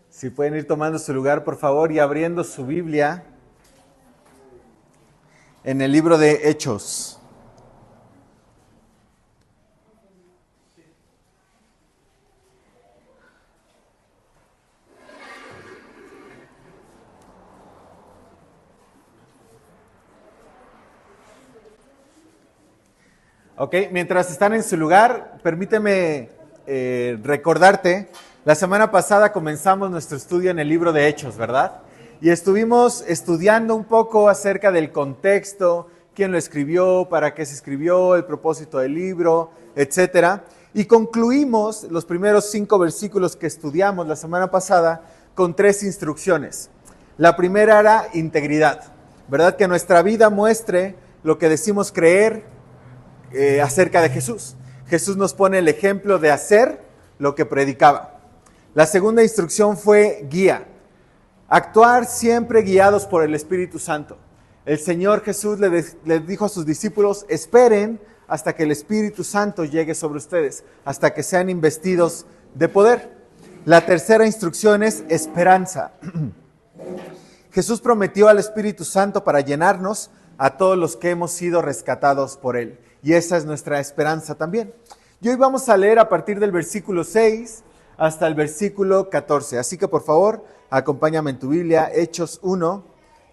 Si pueden ir tomando su lugar, por favor, y abriendo su Biblia en el libro de Hechos. Ok, mientras están en su lugar, permíteme recordarte, la semana pasada comenzamos nuestro estudio en el libro de Hechos, ¿verdad? Y estuvimos estudiando un poco acerca del contexto, quién lo escribió, para qué se escribió, el propósito del libro, etcétera. Y concluimos los primeros 5 versículos que estudiamos la semana pasada con 3 instrucciones. La primera era integridad, ¿verdad? Que nuestra vida muestre lo que decimos creer acerca de Jesús. Jesús nos pone el ejemplo de hacer lo que predicaba. La segunda instrucción fue guía. Actuar siempre guiados por el Espíritu Santo. El Señor Jesús les dijo a sus discípulos, esperen hasta que el Espíritu Santo llegue sobre ustedes, hasta que sean investidos de poder. La tercera instrucción es esperanza. Jesús prometió al Espíritu Santo para llenarnos a todos los que hemos sido rescatados por Él. Y esa es nuestra esperanza también. Y hoy vamos a leer a partir del versículo 6 hasta el versículo 14. Así que por favor, acompáñame en tu Biblia, Hechos 1,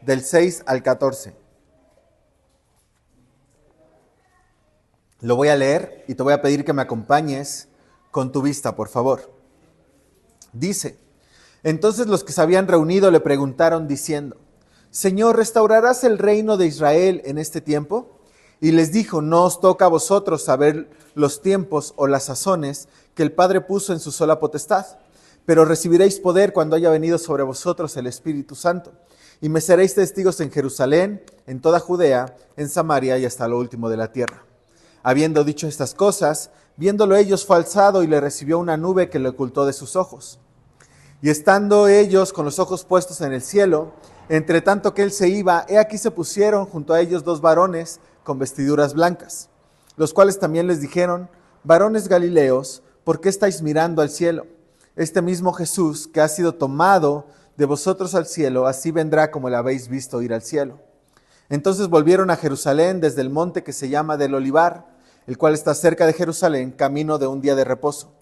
del 6 al 14. Lo voy a leer y te voy a pedir que me acompañes con tu vista, por favor. Dice, entonces los que se habían reunido le preguntaron diciendo, Señor, ¿restaurarás el reino de Israel en este tiempo? Y les dijo, no os toca a vosotros saber los tiempos o las sazones que el Padre puso en su sola potestad, pero recibiréis poder cuando haya venido sobre vosotros el Espíritu Santo, y me seréis testigos en Jerusalén, en toda Judea, en Samaria y hasta lo último de la tierra. Habiendo dicho estas cosas, viéndolo ellos fue alzado y le recibió una nube que le ocultó de sus ojos. Y estando ellos con los ojos puestos en el cielo, entre tanto que él se iba, he aquí se pusieron junto a ellos 2 varones con vestiduras blancas, los cuales también les dijeron, varones Galileos, ¿por qué estáis mirando al cielo? Este mismo Jesús que ha sido tomado de vosotros al cielo, así vendrá como le habéis visto ir al cielo. Entonces volvieron a Jerusalén desde el monte que se llama del Olivar, el cual está cerca de Jerusalén, camino de un día de reposo.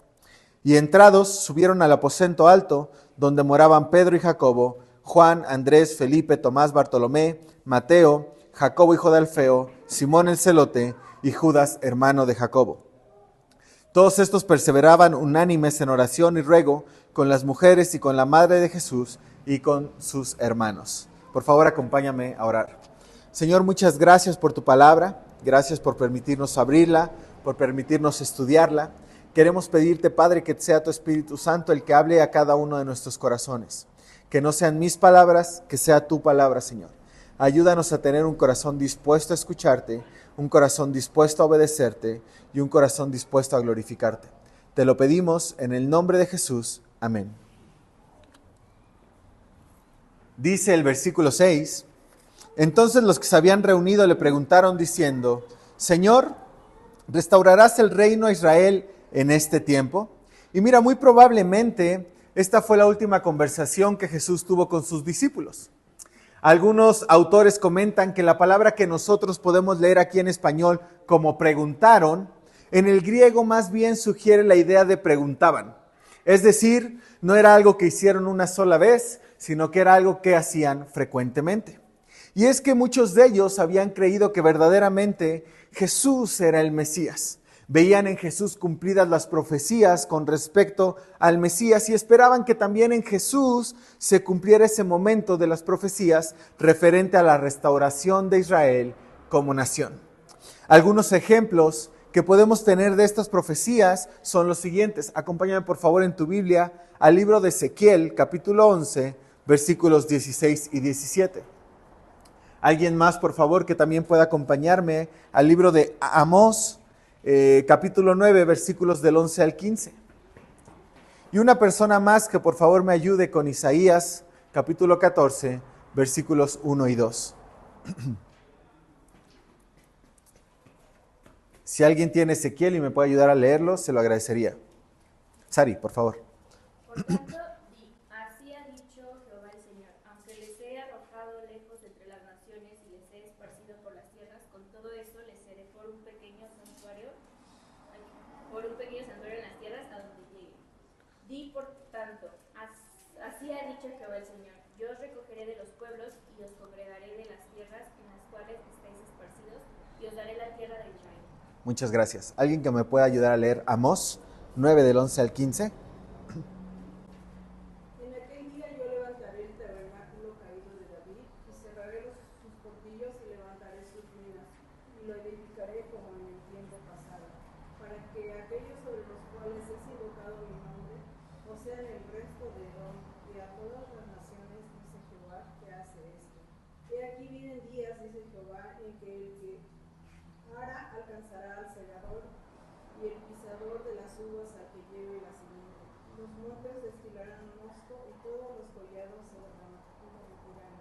Y entrados subieron al aposento alto, donde moraban Pedro y Jacobo, Juan, Andrés, Felipe, Tomás, Bartolomé, Mateo, Jacobo hijo de Alfeo, Simón el celote y Judas hermano de Jacobo. Todos estos perseveraban unánimes en oración y ruego con las mujeres y con la madre de Jesús y con sus hermanos. Por favor, acompáñame a orar. Señor, muchas gracias por tu palabra, gracias por permitirnos abrirla, por permitirnos estudiarla. Queremos pedirte, Padre, que sea tu Espíritu Santo el que hable a cada uno de nuestros corazones. Que no sean mis palabras, que sea tu palabra, Señor. Ayúdanos a tener un corazón dispuesto a escucharte, un corazón dispuesto a obedecerte y un corazón dispuesto a glorificarte. Te lo pedimos en el nombre de Jesús. Amén. Dice el versículo 6, entonces los que se habían reunido le preguntaron diciendo, Señor, ¿restaurarás el reino a Israel en este tiempo? Y mira, muy probablemente esta fue la última conversación que Jesús tuvo con sus discípulos. Algunos autores comentan que la palabra que nosotros podemos leer aquí en español como preguntaron, en el griego más bien sugiere la idea de preguntaban. Es decir, no era algo que hicieron una sola vez, sino que era algo que hacían frecuentemente. Y es que muchos de ellos habían creído que verdaderamente Jesús era el Mesías. Veían en Jesús cumplidas las profecías con respecto al Mesías y esperaban que también en Jesús se cumpliera ese momento de las profecías referente a la restauración de Israel como nación. Algunos ejemplos que podemos tener de estas profecías son los siguientes. Acompáñame por favor en tu Biblia al libro de Ezequiel, capítulo 11, versículos 16 y 17. Alguien más, por favor, que también pueda acompañarme al libro de Amós, capítulo 9, versículos del 11 al 15. Y una persona más que por favor me ayude con Isaías, capítulo 14, versículos 1 y 2. Si alguien tiene Ezequiel y me puede ayudar a leerlo, se lo agradecería. Sari, por favor. Por tanto, así ha dicho Jehová el Señor, aunque les he arrojado lejos entre las naciones y les he esparcido por las tierras, con todo eso les seré por un pequeño santuario en las tierras a donde lleguen. Di por tanto, así ha dicho Jehová el Señor, yo os recogeré de los pueblos y os congregaré de las tierras en las cuales estáis esparcidos y os daré la tierra de Israel. Muchas gracias. ¿Alguien que me pueda ayudar a leer Amós 9 del 11 al 15? En aquel día yo levantaré el tabernáculo caído de David y cerraré sus portillos y levantaré sus minas y lo edificaré como en el tiempo pasado, para que aquellos sobre los cuales es invocado mi nombre, o sea, en el resto de Edom y a todas las naciones, dice Jehová, que hace esto. He aquí vienen días, dice Jehová, en que el que ara alcanzará al segador y el pisador de las uvas al que lleve la simiente. Los montes destilarán mosto y todos los collados se derretirán.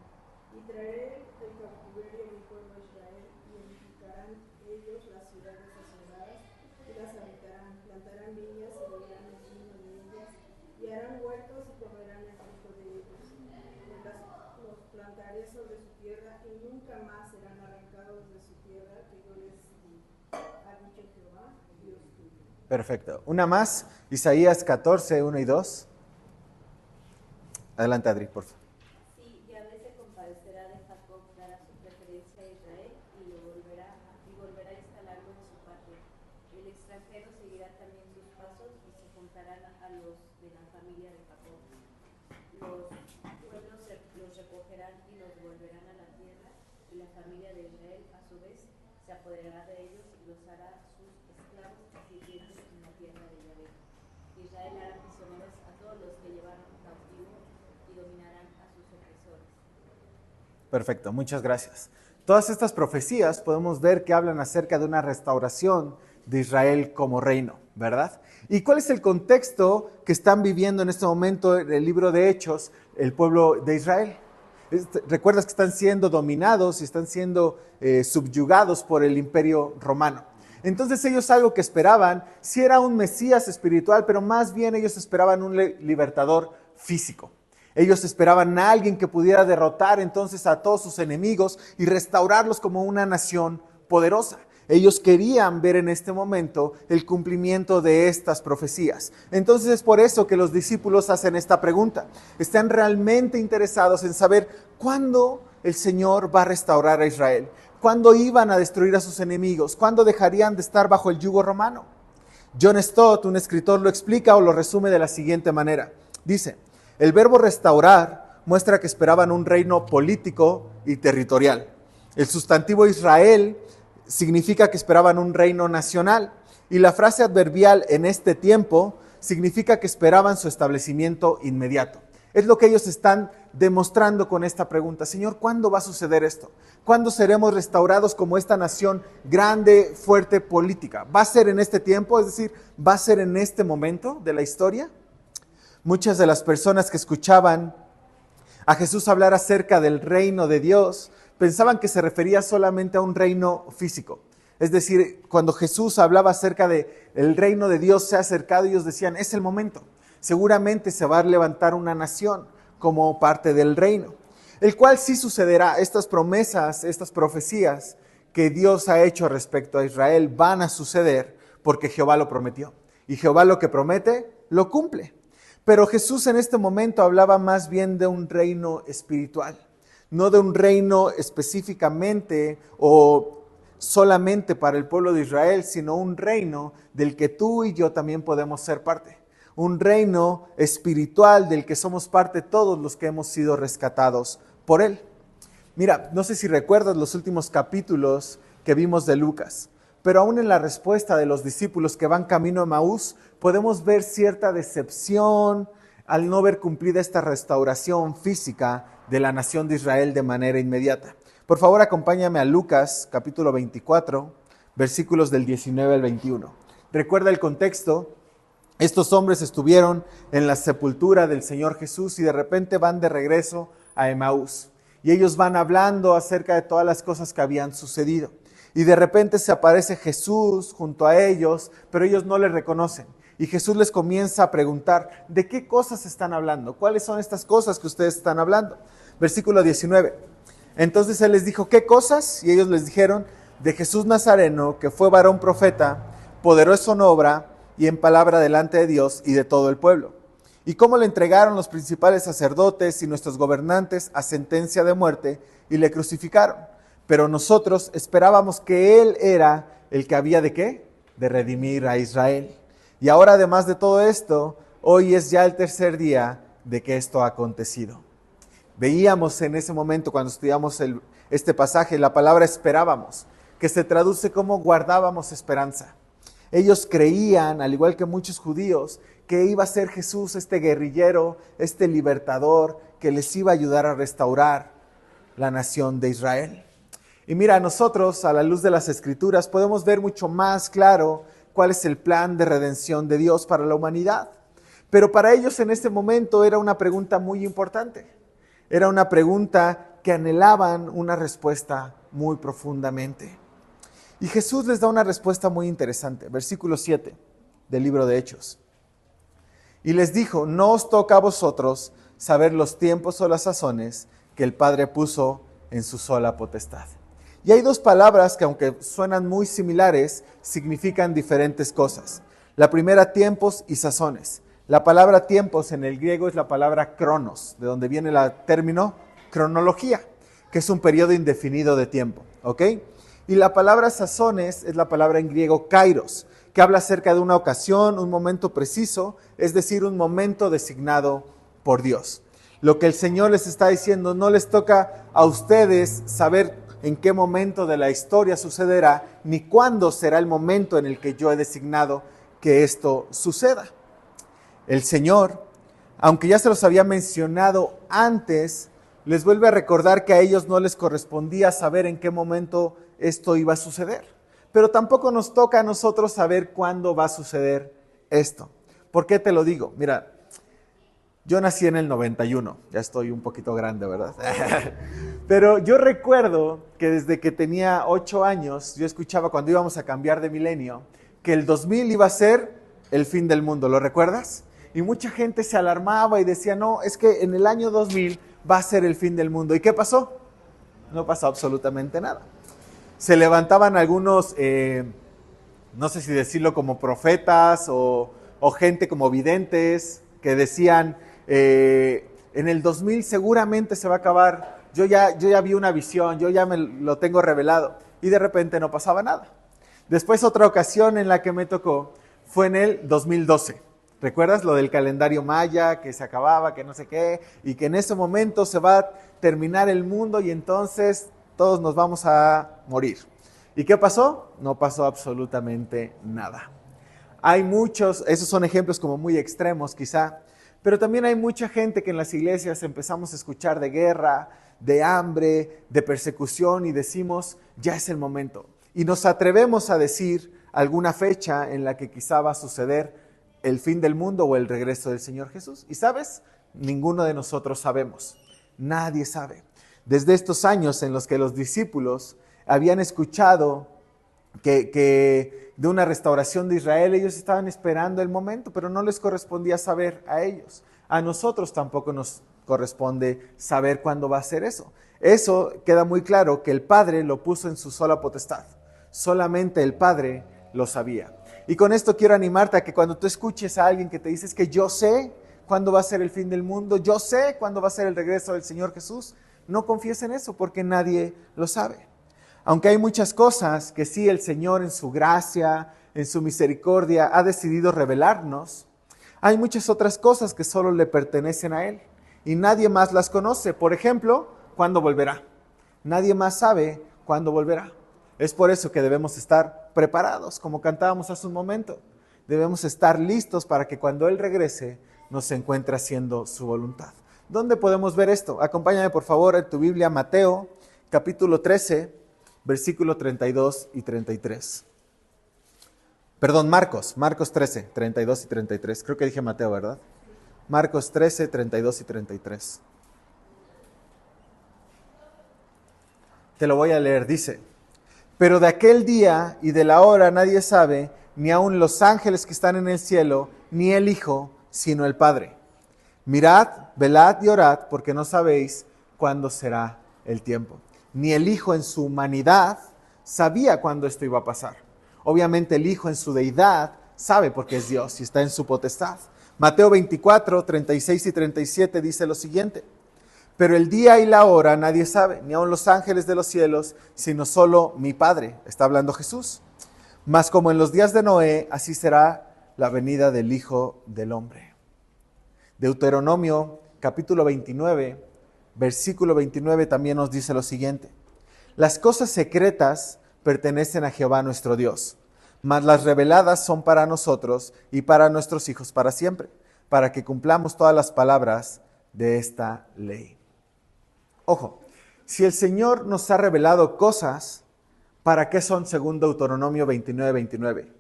Y traeré del cautiverio mi pueblo Israel y edificarán ellos las ciudades asoladas y las habitarán. Plantarán viñas y beberán el vino de ellas y harán huertos y comerán el fruto de ellos. Los plantaré sobre su tierra y nunca más serán arrancados de su tierra que yo les di. Ha dicho Jehová, Dios tuyo. Perfecto. Una más, Isaías 14, 1 y 2. Adelante, Adri, por favor. Sí, Yahvé se compadecerá de Jacob, dará su preferencia a Israel y volverá a instalarlo en su patria. El extranjero seguirá también sus pasos y se juntarán a los de la familia de Jacob. Los pueblos los recogerán y los volverán a la tierra, y la familia de Israel a su vez se apoderará de ellos y los hará sus esclavos y sirvientes en la tierra de Yahvé. Israel hará prisioneros a todos los que llevaron cautivo y dominarán a sus opresores. Perfecto, muchas gracias. Todas estas profecías podemos ver que hablan acerca de una restauración de Israel como reino, ¿verdad? ¿Y cuál es el contexto que están viviendo en este momento en el libro de Hechos el pueblo de Israel? Recuerdas que están siendo dominados y están siendo subyugados por el imperio romano. Entonces ellos algo que esperaban, sí era un Mesías espiritual, pero más bien ellos esperaban un libertador físico. Ellos esperaban a alguien que pudiera derrotar entonces a todos sus enemigos y restaurarlos como una nación poderosa. Ellos querían ver en este momento el cumplimiento de estas profecías. Entonces es por eso que los discípulos hacen esta pregunta. Están realmente interesados en saber cuándo el Señor va a restaurar a Israel. ¿Cuándo iban a destruir a sus enemigos? ¿Cuándo dejarían de estar bajo el yugo romano? John Stott, un escritor, lo explica o lo resume de la siguiente manera. Dice, el verbo restaurar muestra que esperaban un reino político y territorial. El sustantivo Israel significa que esperaban un reino nacional. Y la frase adverbial en este tiempo significa que esperaban su establecimiento inmediato. Es lo que ellos están demostrando con esta pregunta. Señor, ¿cuándo va a suceder esto? ¿Cuándo seremos restaurados como esta nación grande, fuerte, política? ¿Va a ser en este tiempo? Es decir, ¿va a ser en este momento de la historia? Muchas de las personas que escuchaban a Jesús hablar acerca del reino de Dios pensaban que se refería solamente a un reino físico. Es decir, cuando Jesús hablaba acerca de el reino de Dios se ha acercado, ellos decían, es el momento. Seguramente se va a levantar una nación como parte del reino, el cual sí sucederá. Estas promesas, estas profecías que Dios ha hecho respecto a Israel van a suceder porque Jehová lo prometió. Y Jehová lo que promete, lo cumple. Pero Jesús en este momento hablaba más bien de un reino espiritual, no de un reino específicamente o solamente para el pueblo de Israel, sino un reino del que tú y yo también podemos ser parte. Un reino espiritual del que somos parte todos los que hemos sido rescatados por Él. Mira, no sé si recuerdas los últimos capítulos que vimos de Lucas, pero aún en la respuesta de los discípulos que van camino a Emaús, podemos ver cierta decepción al no ver cumplida esta restauración física de la nación de Israel de manera inmediata. Por favor, acompáñame a Lucas, capítulo 24, versículos del 19 al 21. Recuerda el contexto. Estos hombres estuvieron en la sepultura del Señor Jesús y de repente van de regreso a Emaús. Y ellos van hablando acerca de todas las cosas que habían sucedido. Y de repente se aparece Jesús junto a ellos, pero ellos no le reconocen. Y Jesús les comienza a preguntar, ¿de qué cosas están hablando? ¿Cuáles son estas cosas que ustedes están hablando? Versículo 19. Entonces Él les dijo, ¿qué cosas? Y ellos les dijeron, de Jesús Nazareno, que fue varón profeta, poderoso en obra y en palabra delante de Dios y de todo el pueblo. Y cómo le entregaron los principales sacerdotes y nuestros gobernantes a sentencia de muerte y le crucificaron. Pero nosotros esperábamos que Él era el que había ¿de qué? De redimir a Israel. Y ahora, además de todo esto, hoy es ya el tercer día de que esto ha acontecido. Veíamos en ese momento, cuando estudiamos este pasaje, la palabra esperábamos, que se traduce como guardábamos esperanza. Ellos creían, al igual que muchos judíos, que iba a ser Jesús este guerrillero, este libertador, que les iba a ayudar a restaurar la nación de Israel. Y mira, nosotros, a la luz de las Escrituras, podemos ver mucho más claro cuál es el plan de redención de Dios para la humanidad. Pero para ellos en este momento era una pregunta muy importante. Era una pregunta que anhelaban una respuesta muy profundamente. Y Jesús les da una respuesta muy interesante. Versículo 7 del libro de Hechos. Y les dijo, no os toca a vosotros saber los tiempos o las sazones que el Padre puso en su sola potestad. Y hay dos palabras que, aunque suenan muy similares, significan diferentes cosas. La primera, tiempos y sazones. La palabra tiempos en el griego es la palabra cronos, de donde viene el término cronología, que es un periodo indefinido de tiempo, ¿ok? Y la palabra sazones es la palabra en griego kairos, que habla acerca de una ocasión, un momento preciso, es decir, un momento designado por Dios. Lo que el Señor les está diciendo, no les toca a ustedes saber en qué momento de la historia sucederá, ni cuándo será el momento en el que yo he designado que esto suceda. El Señor, aunque ya se los había mencionado antes, les vuelve a recordar que a ellos no les correspondía saber en qué momento esto iba a suceder. Pero tampoco nos toca a nosotros saber cuándo va a suceder esto. ¿Por qué te lo digo? Mira, yo nací en el 91, ya estoy un poquito grande, ¿verdad? Pero yo recuerdo que desde que tenía 8 años, yo escuchaba cuando íbamos a cambiar de milenio, que el 2000 iba a ser el fin del mundo, ¿lo recuerdas? Y mucha gente se alarmaba y decía, no, es que en el año 2000 va a ser el fin del mundo. ¿Y qué pasó? No pasó absolutamente nada. Se levantaban algunos, no sé si decirlo como profetas o gente como videntes, que decían, en el 2000 seguramente se va a acabar, yo ya vi una visión, yo ya me lo tengo revelado, y de repente no pasaba nada. Después otra ocasión en la que me tocó fue en el 2012. ¿Recuerdas lo del calendario maya, que se acababa, que no sé qué, y que en ese momento se va a terminar el mundo y entonces todos nos vamos a morir? ¿Y qué pasó? No pasó absolutamente nada. Hay muchos, esos son ejemplos como muy extremos quizá, pero también hay mucha gente que en las iglesias empezamos a escuchar de guerra, de hambre, de persecución y decimos, ya es el momento. Y nos atrevemos a decir alguna fecha en la que quizá va a suceder el fin del mundo o el regreso del Señor Jesús. ¿Y sabes? Ninguno de nosotros sabemos. Nadie sabe. Desde estos años en los que los discípulos habían escuchado que de una restauración de Israel, ellos estaban esperando el momento, pero no les correspondía saber a ellos. A nosotros tampoco nos corresponde saber cuándo va a ser eso. Eso queda muy claro que el Padre lo puso en su sola potestad. Solamente el Padre lo sabía. Y con esto quiero animarte a que cuando tú escuches a alguien que te dice que yo sé cuándo va a ser el fin del mundo, yo sé cuándo va a ser el regreso del Señor Jesús, no confíes en eso porque nadie lo sabe. Aunque hay muchas cosas que sí el Señor en su gracia, en su misericordia ha decidido revelarnos, hay muchas otras cosas que solo le pertenecen a Él y nadie más las conoce. Por ejemplo, ¿cuándo volverá? Nadie más sabe cuándo volverá. Es por eso que debemos estar preparados, como cantábamos hace un momento. Debemos estar listos para que cuando Él regrese nos encuentre haciendo su voluntad. ¿Dónde podemos ver esto? Acompáñame por favor en tu Biblia, Mateo, capítulo 13, versículo 32 y 33. Perdón, Marcos 13, 32 y 33. Creo que dije Mateo, ¿verdad? Marcos 13, 32 y 33. Te lo voy a leer, dice: pero de aquel día y de la hora nadie sabe, ni aun los ángeles que están en el cielo, ni el Hijo, sino el Padre. Mirad, velad y orad, porque no sabéis cuándo será el tiempo. Ni el Hijo en su humanidad sabía cuándo esto iba a pasar. Obviamente el Hijo en su deidad sabe porque es Dios y está en su potestad. Mateo 24, 36 y 37 dice lo siguiente: pero el día y la hora nadie sabe, ni aun los ángeles de los cielos, sino solo mi Padre. Está hablando Jesús. Mas como en los días de Noé, así será la venida del Hijo del Hombre. Deuteronomio capítulo 29, versículo 29 también nos dice lo siguiente: las cosas secretas pertenecen a Jehová nuestro Dios, mas las reveladas son para nosotros y para nuestros hijos para siempre, para que cumplamos todas las palabras de esta ley. Ojo, si el Señor nos ha revelado cosas, ¿para qué son según Deuteronomio 29, 29?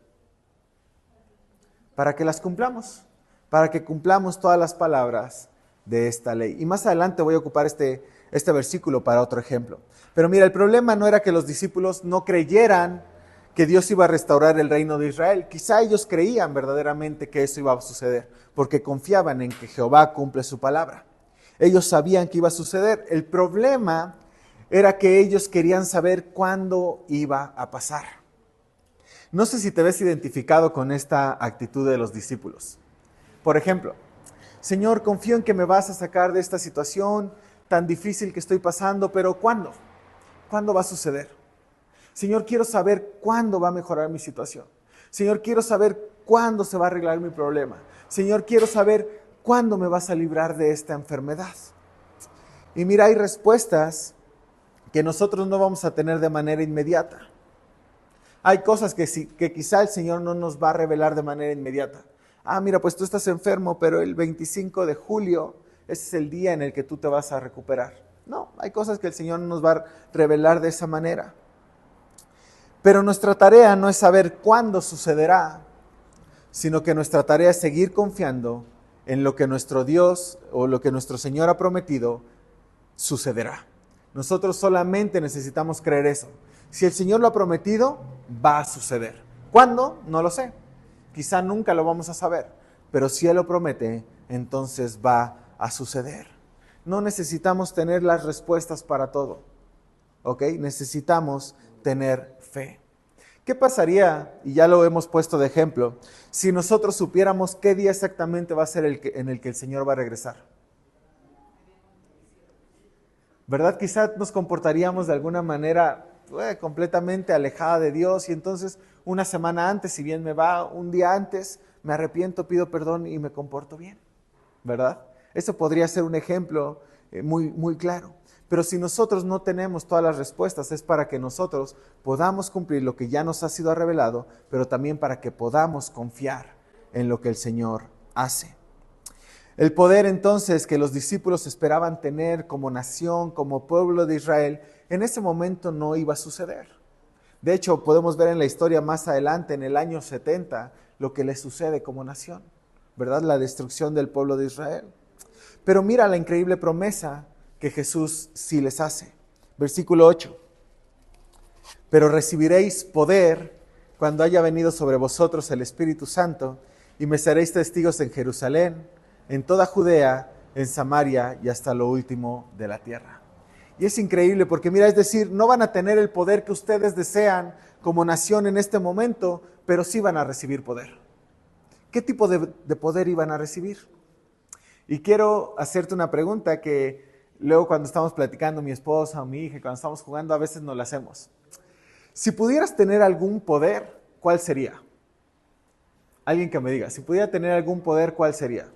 Para que las cumplamos, para que cumplamos todas las palabras de esta ley. Y más adelante voy a ocupar este versículo para otro ejemplo. Pero mira, el problema no era que los discípulos no creyeran que Dios iba a restaurar el reino de Israel. Quizá ellos creían verdaderamente que eso iba a suceder, porque confiaban en que Jehová cumple su palabra. Ellos sabían que iba a suceder. El problema era que ellos querían saber cuándo iba a pasar. No sé si te ves identificado con esta actitud de los discípulos. Por ejemplo, Señor, confío en que me vas a sacar de esta situación tan difícil que estoy pasando, pero ¿cuándo? ¿Cuándo va a suceder? Señor, quiero saber cuándo va a mejorar mi situación. Señor, quiero saber cuándo se va a arreglar mi problema. Señor, quiero saber cuándo me vas a librar de esta enfermedad. Y mira, hay respuestas que nosotros no vamos a tener de manera inmediata. Hay cosas que quizá el Señor no nos va a revelar de manera inmediata. Mira, pues tú estás enfermo, pero el 25 de julio, ese es el día en el que tú te vas a recuperar. No, hay cosas que el Señor no nos va a revelar de esa manera. Pero nuestra tarea no es saber cuándo sucederá, sino que nuestra tarea es seguir confiando en lo que nuestro Dios o lo que nuestro Señor ha prometido sucederá. Nosotros solamente necesitamos creer eso. Si el Señor lo ha prometido, va a suceder. ¿Cuándo? No lo sé. Quizá nunca lo vamos a saber, pero si Él lo promete, entonces va a suceder. No necesitamos tener las respuestas para todo, ¿ok? Necesitamos tener fe. ¿Qué pasaría, y ya lo hemos puesto de ejemplo, si nosotros supiéramos qué día exactamente va a ser en el que el Señor va a regresar? ¿Verdad? Quizá nos comportaríamos de alguna manera completamente alejada de Dios y entonces una semana antes, si bien me va un día antes, me arrepiento, pido perdón y me comporto bien, ¿verdad? Eso podría ser un ejemplo muy, muy claro. Pero si nosotros no tenemos todas las respuestas, es para que nosotros podamos cumplir lo que ya nos ha sido revelado, pero también para que podamos confiar en lo que el Señor hace. El poder entonces que los discípulos esperaban tener como nación, como pueblo de Israel, en ese momento no iba a suceder. De hecho, podemos ver en la historia más adelante, en el año 70, lo que les sucede como nación, ¿verdad? La destrucción del pueblo de Israel. Pero mira la increíble promesa que Jesús sí les hace. Versículo 8. Pero recibiréis poder cuando haya venido sobre vosotros el Espíritu Santo y me seréis testigos en Jerusalén, en toda Judea, en Samaria y hasta lo último de la tierra. Y es increíble porque mira, es decir, no van a tener el poder que ustedes desean como nación en este momento, pero sí van a recibir poder. ¿Qué tipo de poder iban a recibir? Y quiero hacerte una pregunta que luego cuando estamos platicando mi esposa o mi hija, cuando estamos jugando, a veces nos la hacemos. Si pudieras tener algún poder, ¿cuál sería? Alguien que me diga, si pudiera tener algún poder, ¿cuál sería?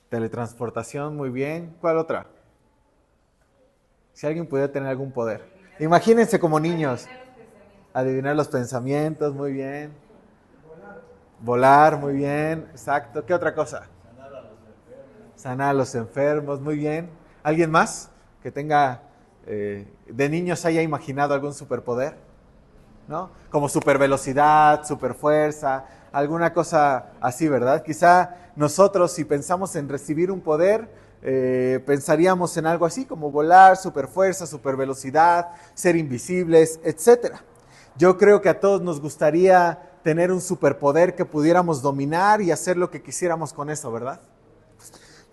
Teletransportación, muy bien. ¿Cuál otra? Si alguien pudiera tener algún poder. Imagínense como niños. Adivinar los pensamientos, muy bien. Volar, muy bien. Exacto. ¿Qué otra cosa? Sanar a los enfermos, muy bien. ¿Alguien más que tenga, de niños haya imaginado algún superpoder? ¿No? Como supervelocidad, superfuerza, alguna cosa así, ¿verdad? Quizá nosotros, si pensamos en recibir un poder, pensaríamos en algo así como volar, superfuerza, supervelocidad, ser invisibles, etc. Yo creo que a todos nos gustaría tener un superpoder que pudiéramos dominar y hacer lo que quisiéramos con eso, ¿verdad?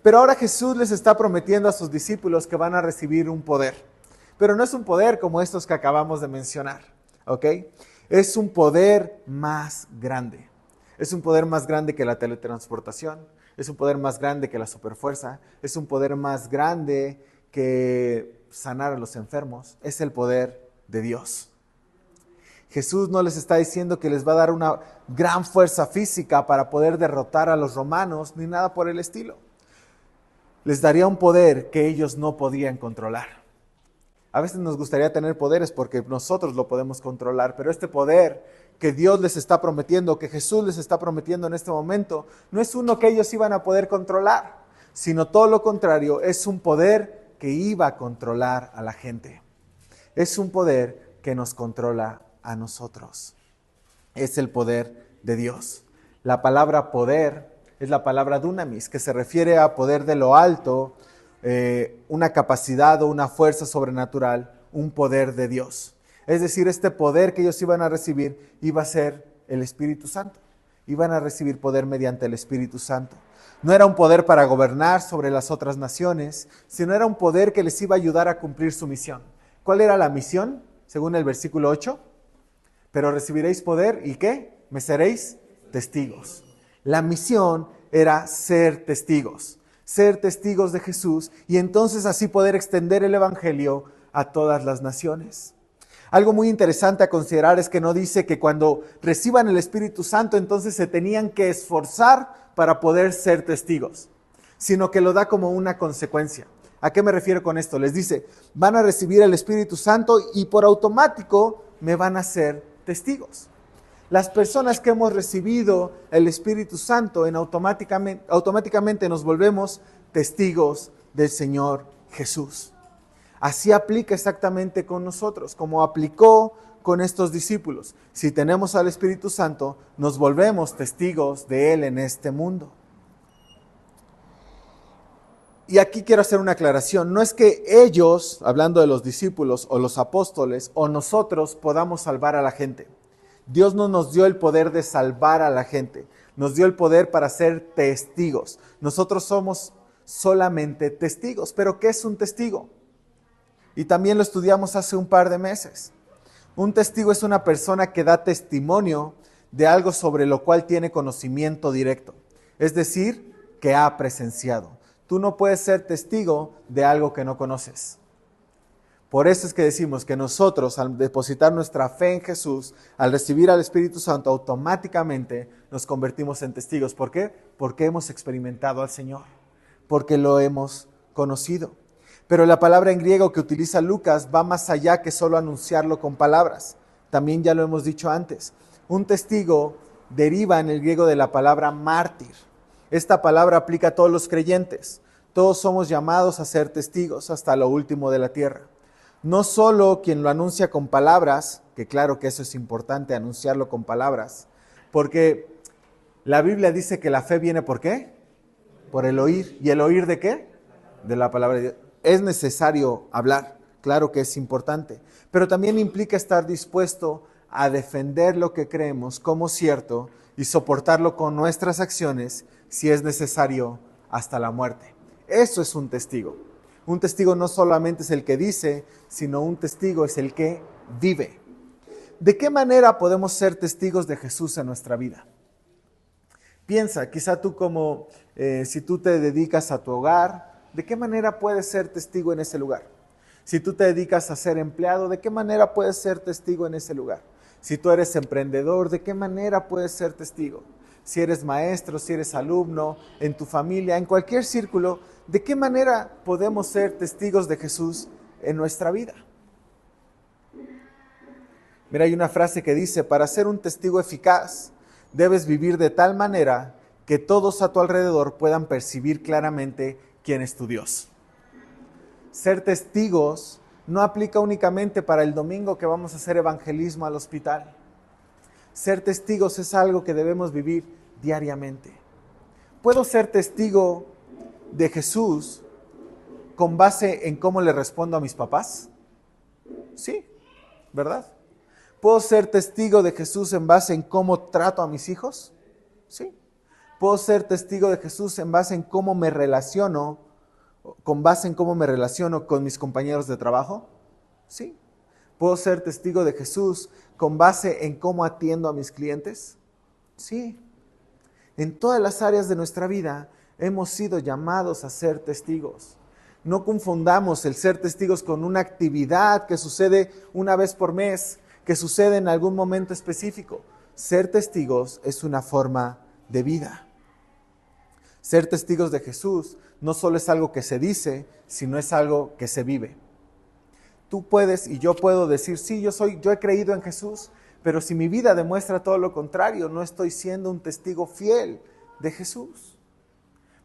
Pero ahora Jesús les está prometiendo a sus discípulos que van a recibir un poder. Pero no es un poder como estos que acabamos de mencionar, ¿ok? Es un poder más grande. Es un poder más grande que la teletransportación. Es un poder más grande que la superfuerza. Es un poder más grande que sanar a los enfermos. Es el poder de Dios. Jesús no les está diciendo que les va a dar una gran fuerza física para poder derrotar a los romanos, ni nada por el estilo. Les daría un poder que ellos no podían controlar. A veces nos gustaría tener poderes porque nosotros lo podemos controlar, pero este poder que Dios les está prometiendo, que Jesús les está prometiendo en este momento, no es uno que ellos iban a poder controlar, sino todo lo contrario, es un poder que iba a controlar a la gente. Es un poder que nos controla a nosotros. Es el poder de Dios. La palabra poder es la palabra dunamis, que se refiere a poder de lo alto, una capacidad o una fuerza sobrenatural, un poder de Dios. Es decir, este poder que ellos iban a recibir iba a ser el Espíritu Santo. Iban a recibir poder mediante el Espíritu Santo. No era un poder para gobernar sobre las otras naciones, sino era un poder que les iba a ayudar a cumplir su misión. ¿Cuál era la misión? Según el versículo 8. Pero recibiréis poder, ¿y qué? Me seréis testigos. La misión era ser testigos de Jesús y entonces así poder extender el evangelio a todas las naciones. Algo muy interesante a considerar es que no dice que cuando reciban el Espíritu Santo entonces se tenían que esforzar para poder ser testigos, sino que lo da como una consecuencia. ¿A qué me refiero con esto? Les dice, van a recibir el Espíritu Santo y por automático me van a ser testigos. Las personas que hemos recibido el Espíritu Santo automáticamente nos volvemos testigos del Señor Jesús. Así aplica exactamente con nosotros, como aplicó con estos discípulos. Si tenemos al Espíritu Santo, nos volvemos testigos de Él en este mundo. Y aquí quiero hacer una aclaración. No es que ellos, hablando de los discípulos o los apóstoles, o nosotros podamos salvar a la gente. Dios no nos dio el poder de salvar a la gente. Nos dio el poder para ser testigos. Nosotros somos solamente testigos. ¿Pero qué es un testigo? Y también lo estudiamos hace un par de meses. Un testigo es una persona que da testimonio de algo sobre lo cual tiene conocimiento directo. Es decir, que ha presenciado. Tú no puedes ser testigo de algo que no conoces. Por eso es que decimos que nosotros, al depositar nuestra fe en Jesús, al recibir al Espíritu Santo, automáticamente nos convertimos en testigos. ¿Por qué? Porque hemos experimentado al Señor, porque lo hemos conocido. Pero la palabra en griego que utiliza Lucas va más allá que solo anunciarlo con palabras. También ya lo hemos dicho antes. Un testigo deriva en el griego de la palabra mártir. Esta palabra aplica a todos los creyentes. Todos somos llamados a ser testigos hasta lo último de la tierra. No solo quien lo anuncia con palabras, que claro que eso es importante, anunciarlo con palabras, porque la Biblia dice que la fe viene ¿por qué? Por el oír. ¿Y el oír de qué? De la palabra de Dios. Es necesario hablar, claro que es importante, pero también implica estar dispuesto a defender lo que creemos como cierto y soportarlo con nuestras acciones si es necesario hasta la muerte. Eso es un testigo. Un testigo no solamente es el que dice, sino un testigo es el que vive. ¿De qué manera podemos ser testigos de Jesús en nuestra vida? Piensa, quizá tú como si tú te dedicas a tu hogar, ¿de qué manera puedes ser testigo en ese lugar? Si tú te dedicas a ser empleado, ¿de qué manera puedes ser testigo en ese lugar? Si tú eres emprendedor, ¿de qué manera puedes ser testigo? Si eres maestro, si eres alumno, en tu familia, en cualquier círculo, ¿de qué manera podemos ser testigos de Jesús en nuestra vida? Mira, hay una frase que dice, para ser un testigo eficaz, debes vivir de tal manera que todos a tu alrededor puedan percibir claramente quién es tu Dios. Ser testigos no aplica únicamente para el domingo que vamos a hacer evangelismo al hospital. Ser testigos es algo que debemos vivir diariamente. Puedo ser testigo de Jesús con base en cómo le respondo a mis papás? Sí, ¿verdad? ¿Puedo ser testigo de Jesús en base en cómo trato a mis hijos? Sí. ¿Puedo ser testigo de Jesús en base en cómo me relaciono, con base en cómo me relaciono con mis compañeros de trabajo? Sí. ¿Puedo ser testigo de Jesús con base en cómo atiendo a mis clientes? Sí. En todas las áreas de nuestra vida hemos sido llamados a ser testigos. No confundamos el ser testigos con una actividad que sucede una vez por mes, que sucede en algún momento específico. Ser testigos es una forma de vida. Ser testigos de Jesús no solo es algo que se dice, sino es algo que se vive. Tú puedes y yo puedo decir, sí, yo he creído en Jesús, pero si mi vida demuestra todo lo contrario, no estoy siendo un testigo fiel de Jesús.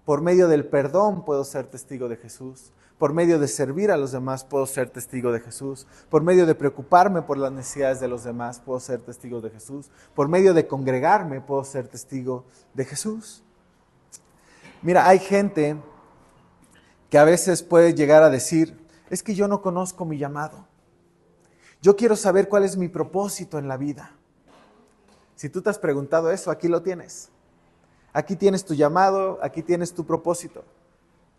Por medio del perdón puedo ser testigo de Jesús. Por medio de servir a los demás puedo ser testigo de Jesús. Por medio de preocuparme por las necesidades de los demás puedo ser testigo de Jesús. Por medio de congregarme puedo ser testigo de Jesús. Mira, hay gente que a veces puede llegar a decir, es que yo no conozco mi llamado. Yo quiero saber cuál es mi propósito en la vida. Si tú te has preguntado eso, aquí lo tienes. Aquí tienes tu llamado, aquí tienes tu propósito.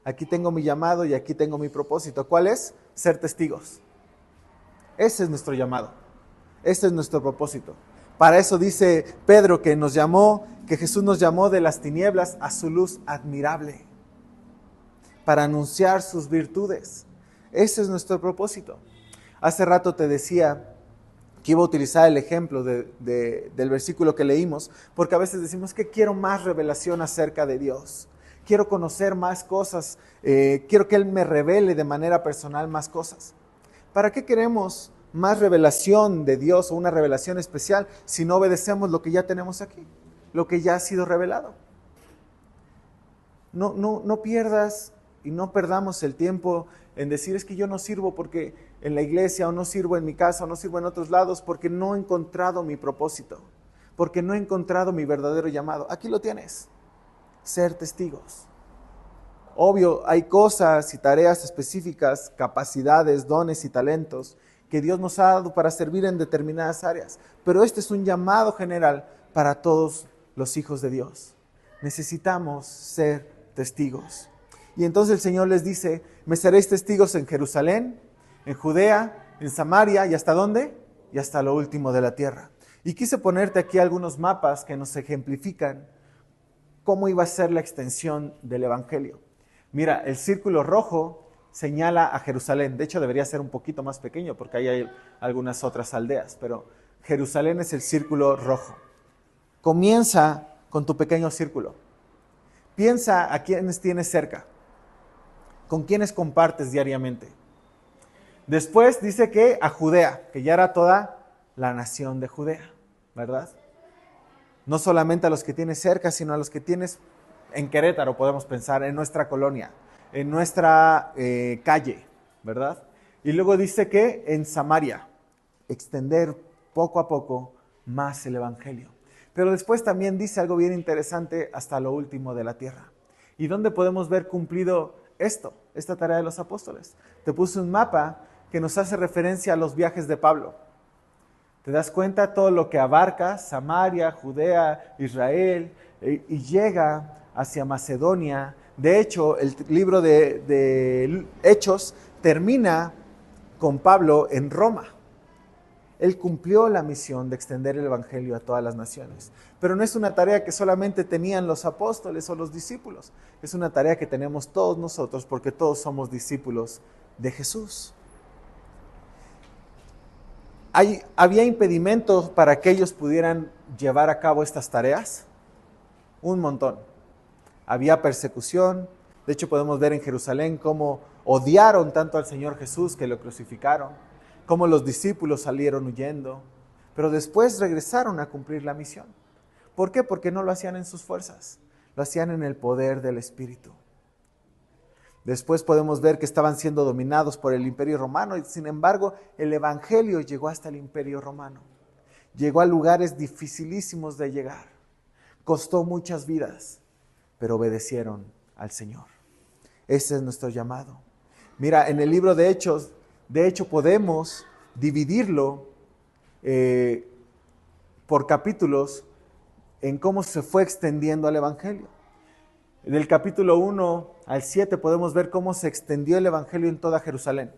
Aquí tengo mi llamado y aquí tengo mi propósito. ¿Cuál es? Ser testigos. Ese es nuestro llamado. Ese es nuestro propósito. Para eso dice Pedro que Jesús nos llamó de las tinieblas a su luz admirable. Para anunciar sus virtudes. Ese es nuestro propósito. Hace rato te decía que iba a utilizar el ejemplo del versículo que leímos, porque a veces decimos que quiero más revelación acerca de Dios. Quiero conocer más cosas, quiero que Él me revele de manera personal más cosas. ¿Para qué queremos más revelación de Dios o una revelación especial si no obedecemos lo que ya tenemos aquí, lo que ya ha sido revelado? No pierdas y no perdamos el tiempo en decir, es que yo no sirvo porque en la iglesia, o no sirvo en mi casa, o no sirvo en otros lados, porque no he encontrado mi propósito, porque no he encontrado mi verdadero llamado. Aquí lo tienes, ser testigos. Obvio, hay cosas y tareas específicas, capacidades, dones y talentos que Dios nos ha dado para servir en determinadas áreas, pero este es un llamado general para todos los hijos de Dios. Necesitamos ser testigos. Y entonces el Señor les dice, me seréis testigos en Jerusalén, en Judea, en Samaria, ¿y hasta dónde? Y hasta lo último de la tierra. Y quise ponerte aquí algunos mapas que nos ejemplifican cómo iba a ser la extensión del Evangelio. Mira, el círculo rojo señala a Jerusalén. De hecho, debería ser un poquito más pequeño porque ahí hay algunas otras aldeas, pero Jerusalén es el círculo rojo. Comienza con tu pequeño círculo. Piensa a quienes tienes cerca. ¿Con quiénes compartes diariamente? Después dice que a Judea, que ya era toda la nación de Judea, ¿verdad? No solamente a los que tienes cerca, sino a los que tienes en Querétaro, podemos pensar, en nuestra colonia, en nuestra calle, ¿verdad? Y luego dice que en Samaria, extender poco a poco más el Evangelio. Pero después también dice algo bien interesante, hasta lo último de la tierra. ¿Y dónde podemos ver cumplido esta tarea de los apóstoles? Te puse un mapa que nos hace referencia a los viajes de Pablo. ¿Te das cuenta todo lo que abarca Samaria, Judea, Israel y llega hacia Macedonia? De hecho, el libro de Hechos termina con Pablo en Roma. Él cumplió la misión de extender el Evangelio a todas las naciones. Pero no es una tarea que solamente tenían los apóstoles o los discípulos. Es una tarea que tenemos todos nosotros porque todos somos discípulos de Jesús. ¿Había impedimentos para que ellos pudieran llevar a cabo estas tareas? Un montón. Había persecución. De hecho, podemos ver en Jerusalén cómo odiaron tanto al Señor Jesús que lo crucificaron, cómo los discípulos salieron huyendo, pero después regresaron a cumplir la misión. ¿Por qué? Porque no lo hacían en sus fuerzas, lo hacían en el poder del Espíritu. Después podemos ver que estaban siendo dominados por el Imperio Romano y sin embargo el Evangelio llegó hasta el Imperio Romano. Llegó a lugares dificilísimos de llegar. Costó muchas vidas, pero obedecieron al Señor. Ese es nuestro llamado. Mira, en el libro de Hechos, de hecho podemos dividirlo por capítulos en cómo se fue extendiendo el Evangelio. Del capítulo 1 al 7 podemos ver cómo se extendió el Evangelio en toda Jerusalén.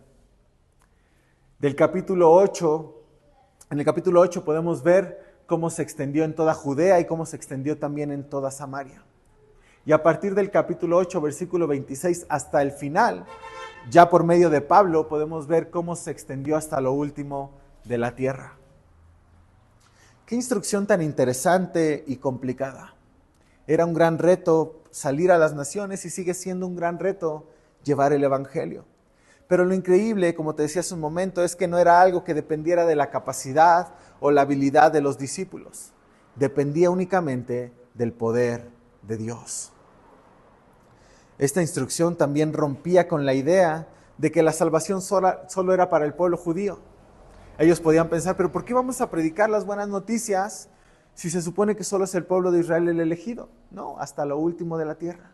Del capítulo 8, en el capítulo 8 podemos ver cómo se extendió en toda Judea y cómo se extendió también en toda Samaria. Y a partir del capítulo 8, versículo 26 hasta el final, ya por medio de Pablo podemos ver cómo se extendió hasta lo último de la tierra. Qué instrucción tan interesante y complicada. Era un gran reto salir a las naciones y sigue siendo un gran reto llevar el Evangelio. Pero lo increíble, como te decía hace un momento, es que no era algo que dependiera de la capacidad o la habilidad de los discípulos. Dependía únicamente del poder de Dios. Esta instrucción también rompía con la idea de que la salvación solo era para el pueblo judío. Ellos podían pensar, pero ¿por qué vamos a predicar las buenas noticias si se supone que solo es el pueblo de Israel el elegido? No, hasta lo último de la tierra.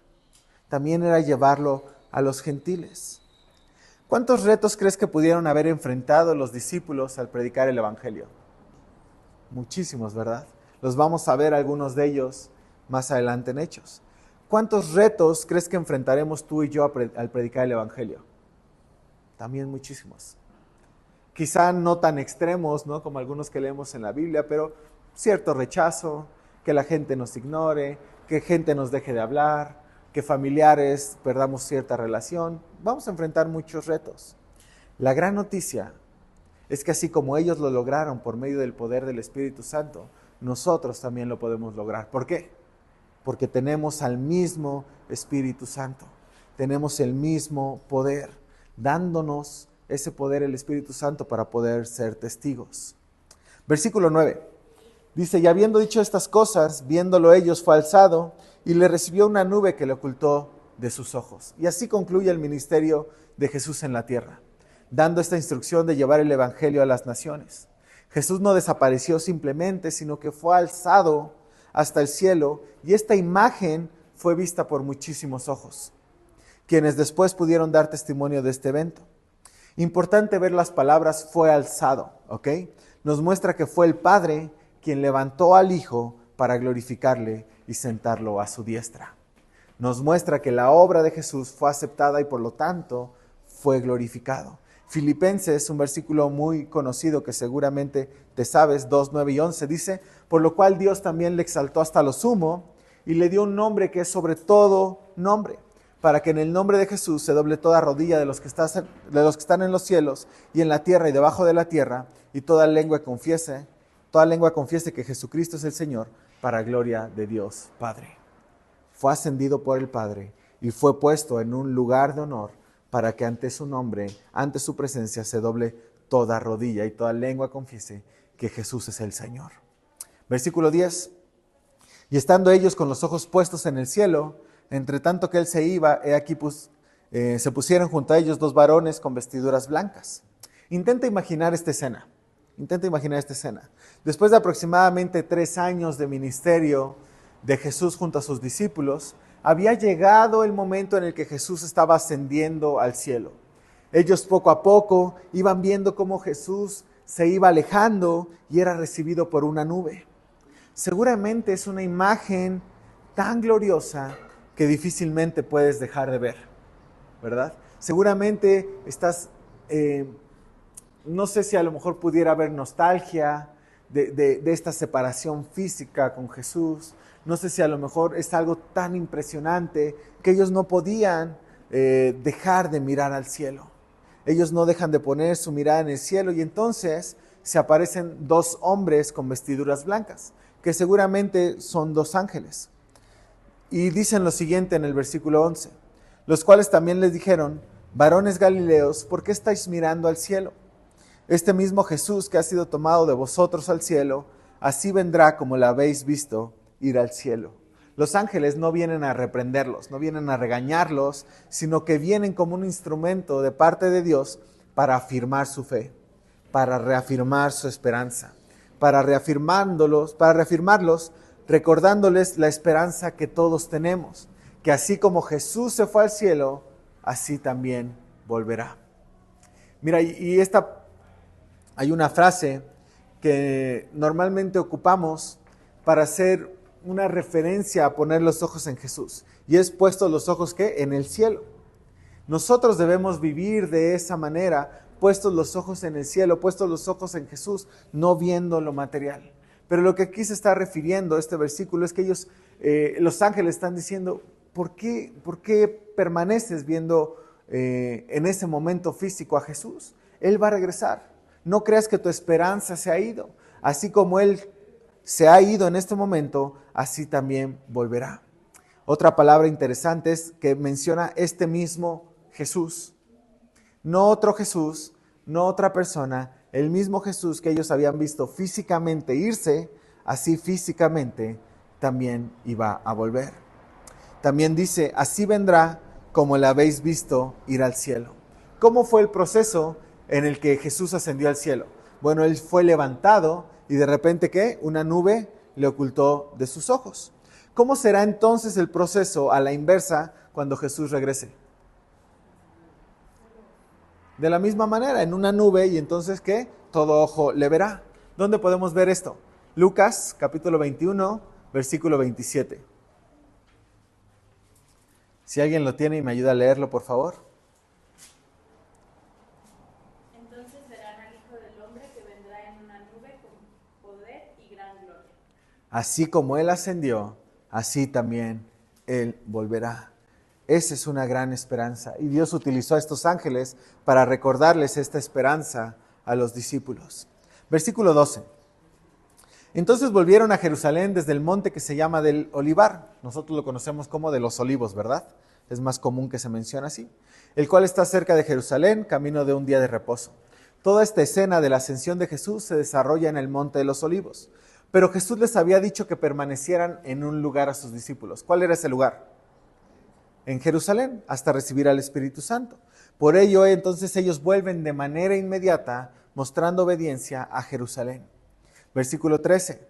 También era llevarlo a los gentiles. ¿Cuántos retos crees que pudieron haber enfrentado los discípulos al predicar el Evangelio? Muchísimos, ¿verdad? Los vamos a ver algunos de ellos más adelante en Hechos. ¿Cuántos retos crees que enfrentaremos tú y yo al predicar el Evangelio? También muchísimos. Quizá no tan extremos, ¿no?, como algunos que leemos en la Biblia, pero cierto rechazo, que la gente nos ignore, que gente nos deje de hablar, que familiares perdamos cierta relación. Vamos a enfrentar muchos retos. La gran noticia es que así como ellos lo lograron por medio del poder del Espíritu Santo, nosotros también lo podemos lograr. ¿Por qué? Porque tenemos al mismo Espíritu Santo, tenemos el mismo poder, dándonos ese poder el Espíritu Santo para poder ser testigos. Versículo 9, dice, y habiendo dicho estas cosas, viéndolo ellos, fue alzado, y le recibió una nube que le ocultó de sus ojos. Y así concluye el ministerio de Jesús en la tierra, dando esta instrucción de llevar el Evangelio a las naciones. Jesús no desapareció simplemente, sino que fue alzado hasta el cielo, y esta imagen fue vista por muchísimos ojos, quienes después pudieron dar testimonio de este evento. Importante ver las palabras fue alzado, ¿ok? Nos muestra que fue el Padre quien levantó al Hijo para glorificarle y sentarlo a su diestra. Nos muestra que la obra de Jesús fue aceptada y por lo tanto fue glorificado. Filipenses, un versículo muy conocido que seguramente te sabes, 2, 9 y 11, dice, por lo cual Dios también le exaltó hasta lo sumo y le dio un nombre que es sobre todo nombre, para que en el nombre de Jesús se doble toda rodilla de los que están en los cielos y en la tierra y debajo de la tierra, y toda lengua confiese que Jesucristo es el Señor, para gloria de Dios Padre. Fue ascendido por el Padre y fue puesto en un lugar de honor para que ante su nombre, ante su presencia, se doble toda rodilla y toda lengua confiese que Jesús es el Señor. Versículo 10. Y estando ellos con los ojos puestos en el cielo, entre tanto que él se iba, he aquí se pusieron junto a ellos 2 varones con vestiduras blancas. Intenta imaginar esta escena. Después de aproximadamente 3 años de ministerio de Jesús junto a sus discípulos, había llegado el momento en el que Jesús estaba ascendiendo al cielo. Ellos poco a poco iban viendo cómo Jesús se iba alejando y era recibido por una nube. Seguramente es una imagen tan gloriosa que difícilmente puedes dejar de ver, ¿verdad? Seguramente estás, no sé si a lo mejor pudiera haber nostalgia de esta separación física con Jesús. No sé si a lo mejor es algo tan impresionante que ellos no podían dejar de mirar al cielo. Ellos no dejan de poner su mirada en el cielo y entonces se aparecen 2 hombres con vestiduras blancas, que seguramente son 2 ángeles. Y dicen lo siguiente en el versículo 11, los cuales también les dijeron, varones galileos, ¿por qué estáis mirando al cielo? Este mismo Jesús que ha sido tomado de vosotros al cielo, así vendrá como lo habéis visto ir al cielo. Los ángeles no vienen a reprenderlos, no vienen a regañarlos, sino que vienen como un instrumento de parte de Dios para afirmar su fe, para reafirmar su esperanza, para reafirmarlos, recordándoles la esperanza que todos tenemos, que así como Jesús se fue al cielo, así también volverá. Mira, hay una frase que normalmente ocupamos para hacer una referencia a poner los ojos en Jesús. Y es puestos los ojos, ¿qué? En el cielo. Nosotros debemos vivir de esa manera, puestos los ojos en el cielo, puestos los ojos en Jesús, no viendo lo material. Pero lo que aquí se está refiriendo este versículo es que ellos, los ángeles están diciendo, ¿por qué permaneces viendo en ese momento físico a Jesús? Él va a regresar. No creas que tu esperanza se ha ido. Así como Él se ha ido en este momento, así también volverá. Otra palabra interesante es que menciona este mismo Jesús. No otro Jesús, no otra persona, el mismo Jesús que ellos habían visto físicamente irse, así físicamente también iba a volver. También dice, así vendrá como le habéis visto ir al cielo. ¿Cómo fue el proceso en el que Jesús ascendió al cielo? Bueno, Él fue levantado y de repente, ¿qué? Una nube le ocultó de sus ojos. ¿Cómo será entonces el proceso a la inversa cuando Jesús regrese? De la misma manera, en una nube, y entonces, ¿qué? Todo ojo le verá. ¿Dónde podemos ver esto? Lucas, capítulo 21, versículo 27. Si alguien lo tiene y me ayuda a leerlo, por favor. Entonces verán al Hijo del Hombre que vendrá en una nube con poder y gran gloria. Así como Él ascendió, así también Él volverá. Esa es una gran esperanza. Y Dios utilizó a estos ángeles para recordarles esta esperanza a los discípulos. Versículo 12. Entonces volvieron a Jerusalén desde el monte que se llama del Olivar. Nosotros lo conocemos como de los Olivos, ¿verdad? Es más común que se mencione así. El cual está cerca de Jerusalén, camino de un día de reposo. Toda esta escena de la ascensión de Jesús se desarrolla en el monte de los Olivos. Pero Jesús les había dicho que permanecieran en un lugar a sus discípulos. ¿Cuál era ese lugar? En Jerusalén, hasta recibir al Espíritu Santo. Por ello, entonces ellos vuelven de manera inmediata, mostrando obediencia a Jerusalén. Versículo 13.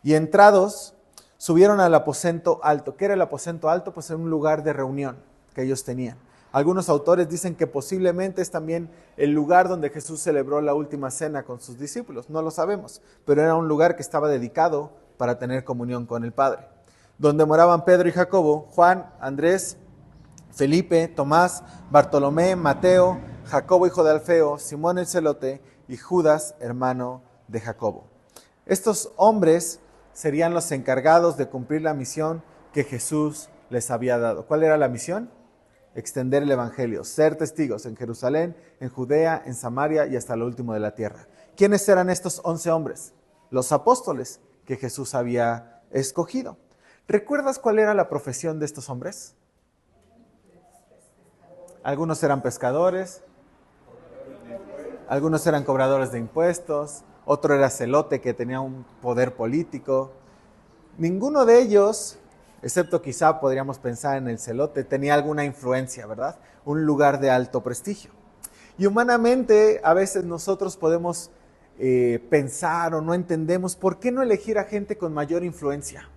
Y entrados, subieron al aposento alto. ¿Qué era el aposento alto? Pues era un lugar de reunión que ellos tenían. Algunos autores dicen que posiblemente es también el lugar donde Jesús celebró la última cena con sus discípulos. No lo sabemos, pero era un lugar que estaba dedicado para tener comunión con el Padre. Donde moraban Pedro y Jacobo, Juan, Andrés, Felipe, Tomás, Bartolomé, Mateo, Jacobo hijo de Alfeo, Simón el celote y Judas, hermano de Jacobo. Estos hombres serían los encargados de cumplir la misión que Jesús les había dado. ¿Cuál era la misión? Extender el evangelio, ser testigos en Jerusalén, en Judea, en Samaria y hasta lo último de la tierra. ¿Quiénes eran estos 11 hombres? Los apóstoles que Jesús había escogido. ¿Recuerdas cuál era la profesión de estos hombres? Algunos eran pescadores, algunos eran cobradores de impuestos, otro era celote que tenía un poder político. Ninguno de ellos, excepto quizá podríamos pensar en el celote, tenía alguna influencia, ¿verdad? Un lugar de alto prestigio. Y humanamente a veces nosotros podemos pensar o no entendemos por qué no elegir a gente con mayor influencia.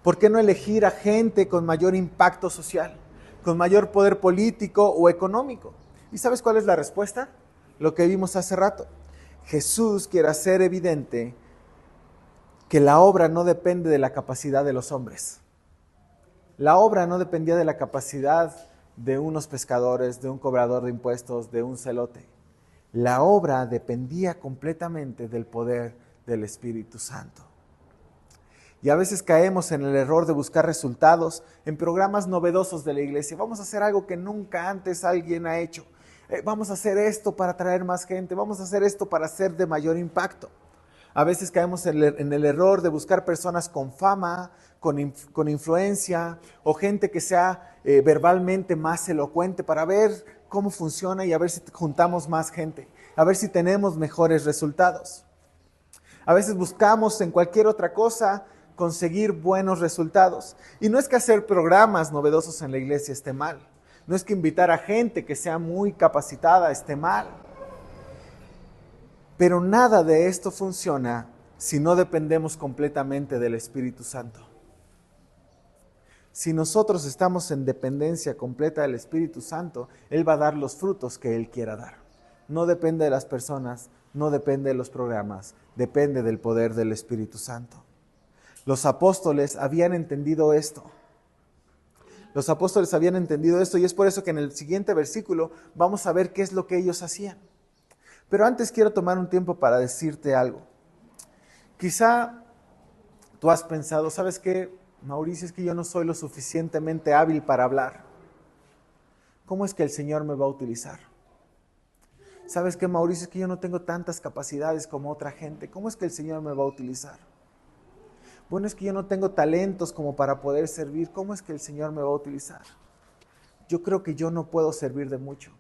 ¿Por qué no elegir a gente con mayor impacto social, con mayor poder político o económico? ¿Y sabes cuál es la respuesta? Lo que vimos hace rato. Jesús quiere hacer evidente que la obra no depende de la capacidad de los hombres. La obra no dependía de la capacidad de unos pescadores, de un cobrador de impuestos, de un celote. La obra dependía completamente del poder del Espíritu Santo. Y a veces caemos en el error de buscar resultados en programas novedosos de la iglesia. Vamos a hacer algo que nunca antes alguien ha hecho. Vamos a hacer esto para atraer más gente. Vamos a hacer esto para ser de mayor impacto. A veces caemos en el error de buscar personas con fama, con influencia, o gente que sea verbalmente más elocuente para ver cómo funciona y a ver si juntamos más gente, a ver si tenemos mejores resultados. A veces buscamos en cualquier otra cosa conseguir buenos resultados. Y no es que hacer programas novedosos en la iglesia esté mal. No es que invitar a gente que sea muy capacitada esté mal. Pero nada de esto funciona si no dependemos completamente del Espíritu Santo. Si nosotros estamos en dependencia completa del Espíritu Santo, Él va a dar los frutos que Él quiera dar. No depende de las personas, no depende de los programas, depende del poder del Espíritu Santo. Los apóstoles habían entendido esto. Los apóstoles habían entendido esto y es por eso que en el siguiente versículo vamos a ver qué es lo que ellos hacían. Pero antes quiero tomar un tiempo para decirte algo. Quizá tú has pensado, ¿sabes qué, Mauricio? Es que yo no soy lo suficientemente hábil para hablar. ¿Cómo es que el Señor me va a utilizar? ¿Sabes qué, Mauricio? Es que yo no tengo tantas capacidades como otra gente. ¿Cómo es que el Señor me va a utilizar? Bueno, es que yo no tengo talentos como para poder servir. ¿Cómo es que el Señor me va a utilizar? Yo creo que yo no puedo servir de mucho.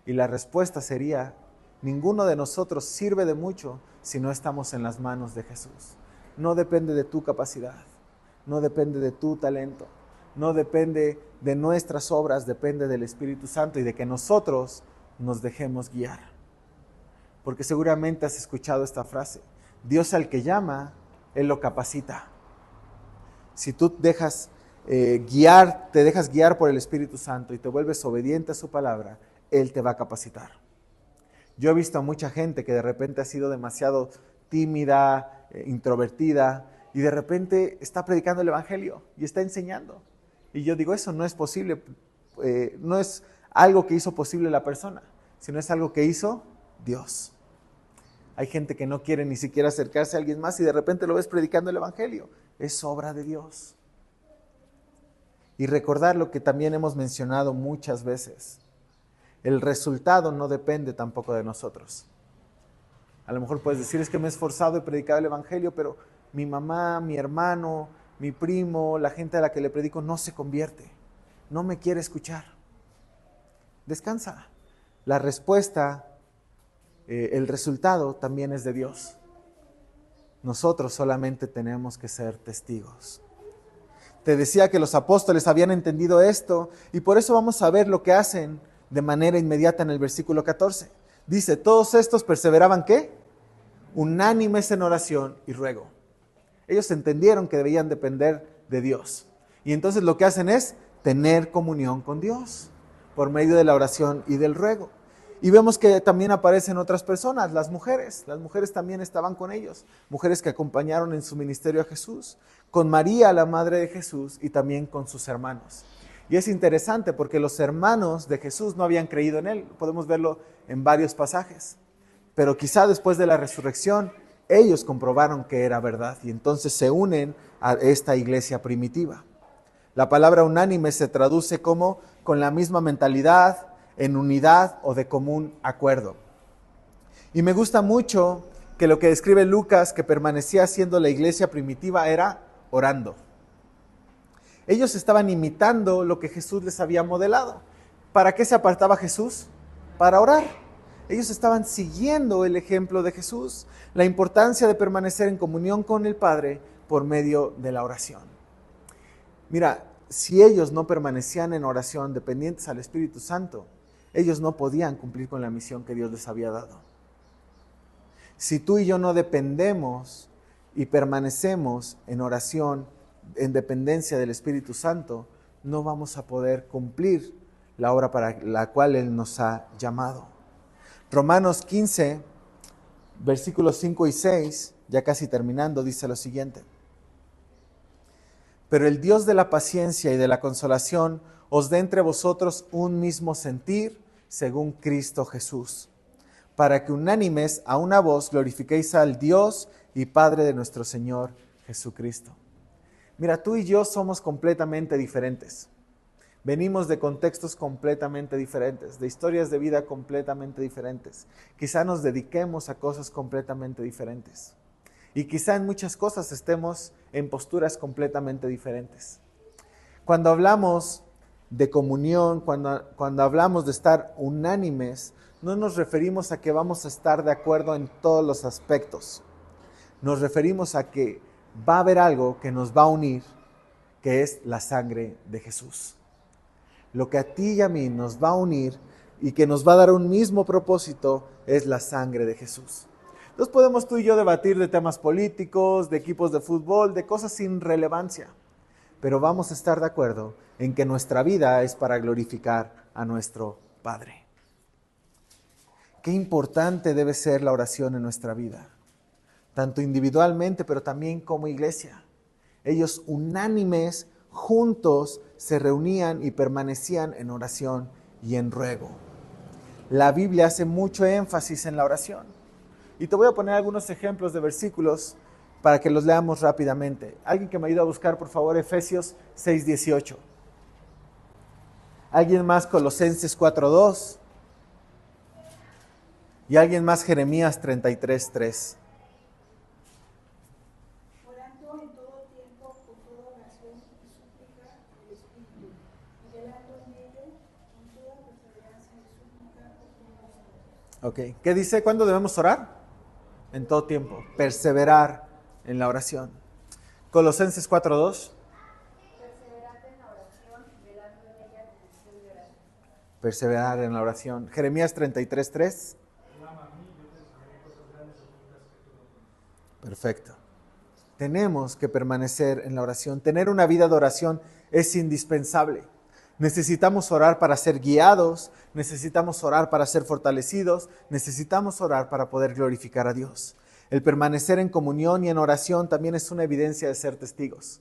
Y la respuesta sería, ninguno de nosotros sirve de mucho si no estamos en las manos de Jesús. No depende de tu capacidad, no depende de tu talento, no depende de nuestras obras, depende del Espíritu Santo y de que nosotros nos dejemos guiar. Porque seguramente has escuchado esta frase, Dios al que llama, Él lo capacita. Si tú te dejas guiar por el Espíritu Santo y te vuelves obediente a su palabra, Él te va a capacitar. Yo he visto a mucha gente que de repente ha sido demasiado tímida, introvertida, y de repente está predicando el Evangelio y está enseñando. Y yo digo, eso no es posible, no es algo que hizo posible la persona, sino es algo que hizo Dios. Hay gente que no quiere ni siquiera acercarse a alguien más y de repente lo ves predicando el Evangelio. Es obra de Dios. Y recordar lo que también hemos mencionado muchas veces. El resultado no depende tampoco de nosotros. A lo mejor puedes decir, es que me he esforzado, he predicado el Evangelio, pero mi mamá, mi hermano, mi primo, la gente a la que le predico no se convierte. No me quiere escuchar. Descansa. La respuesta, el resultado también es de Dios. Nosotros solamente tenemos que ser testigos. Te decía que los apóstoles habían entendido esto y por eso vamos a ver lo que hacen de manera inmediata en el versículo 14. Dice, todos estos perseveraban, ¿qué? Unánimes en oración y ruego. Ellos entendieron que debían depender de Dios. Y entonces lo que hacen es tener comunión con Dios por medio de la oración y del ruego. Y vemos que también aparecen otras personas, las mujeres. Las mujeres también estaban con ellos. Mujeres que acompañaron en su ministerio a Jesús. Con María, la madre de Jesús, y también con sus hermanos. Y es interesante porque los hermanos de Jesús no habían creído en Él. Podemos verlo en varios pasajes. Pero quizá después de la resurrección, ellos comprobaron que era verdad. Y entonces se unen a esta iglesia primitiva. La palabra unánime se traduce como con la misma mentalidad, en unidad o de común acuerdo. Y me gusta mucho que lo que describe Lucas, que permanecía haciendo la iglesia primitiva, era orando. Ellos estaban imitando lo que Jesús les había modelado. ¿Para qué se apartaba Jesús? Para orar. Ellos estaban siguiendo el ejemplo de Jesús, la importancia de permanecer en comunión con el Padre por medio de la oración. Mira, si ellos no permanecían en oración dependientes al Espíritu Santo, ellos no podían cumplir con la misión que Dios les había dado. Si tú y yo no dependemos y permanecemos en oración, en dependencia del Espíritu Santo, no vamos a poder cumplir la obra para la cual Él nos ha llamado. Romanos 15, versículos 5 y 6, ya casi terminando, dice lo siguiente. Pero el Dios de la paciencia y de la consolación os dé entre vosotros un mismo sentir según Cristo Jesús, para que unánimes a una voz glorifiquéis al Dios y Padre de nuestro Señor Jesucristo. Mira, tú y yo somos completamente diferentes. Venimos de contextos completamente diferentes, de historias de vida completamente diferentes. Quizá nos dediquemos a cosas completamente diferentes. Y quizá en muchas cosas estemos en posturas completamente diferentes. Cuando hablamos de comunión, cuando hablamos de estar unánimes, no nos referimos a que vamos a estar de acuerdo en todos los aspectos. Nos referimos a que va a haber algo que nos va a unir, que es la sangre de Jesús. Lo que a ti y a mí nos va a unir y que nos va a dar un mismo propósito es la sangre de Jesús. Entonces podemos tú y yo debatir de temas políticos, de equipos de fútbol, de cosas sin relevancia. pero vamos a estar de acuerdo en que nuestra vida es para glorificar a nuestro Padre. Qué importante debe ser la oración en nuestra vida, tanto individualmente, pero también como iglesia. Ellos unánimes, juntos, se reunían y permanecían en oración y en ruego. La Biblia hace mucho énfasis en la oración. Y te voy a poner algunos ejemplos de versículos para que los leamos rápidamente. Alguien que me ayude a buscar, por favor, Efesios 6:18. Alguien más, Colosenses 4:2. Y alguien más, Jeremías 33:3. Orando en todo tiempo, con toda oración y súplica en el Espíritu, y velando en ello, con toda perseverancia y súplica por todos nosotros. Ok, ¿qué dice? ¿Cuándo debemos orar? En todo tiempo. Perseverar en la oración. Colosenses 4:2. Perseverad en la oración, velando en ella con acción de oración. Perseverar en la oración. Jeremías 33:3. Perfecto. Tenemos que permanecer en la oración. Tener una vida de oración es indispensable. Necesitamos orar para ser guiados, necesitamos orar para ser fortalecidos, necesitamos orar para poder glorificar a Dios. El permanecer en comunión y en oración también es una evidencia de ser testigos.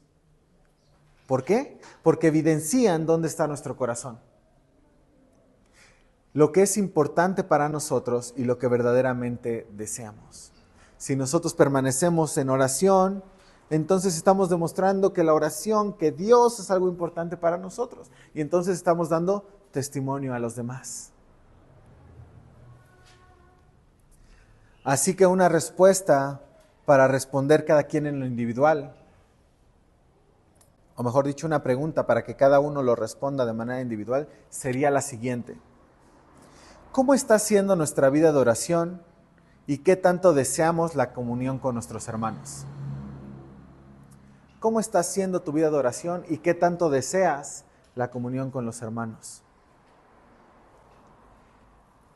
¿Por qué? Porque evidencian dónde está nuestro corazón. Lo que es importante para nosotros y lo que verdaderamente deseamos. Si nosotros permanecemos en oración, entonces estamos demostrando que la oración, que Dios es algo importante para nosotros. Y entonces estamos dando testimonio a los demás. Así que una respuesta para responder cada quien en lo individual, o mejor dicho, una pregunta para que cada uno lo responda de manera individual, sería la siguiente. ¿Cómo está siendo nuestra vida de oración y qué tanto deseamos la comunión con nuestros hermanos? ¿Cómo está siendo tu vida de oración y qué tanto deseas la comunión con los hermanos?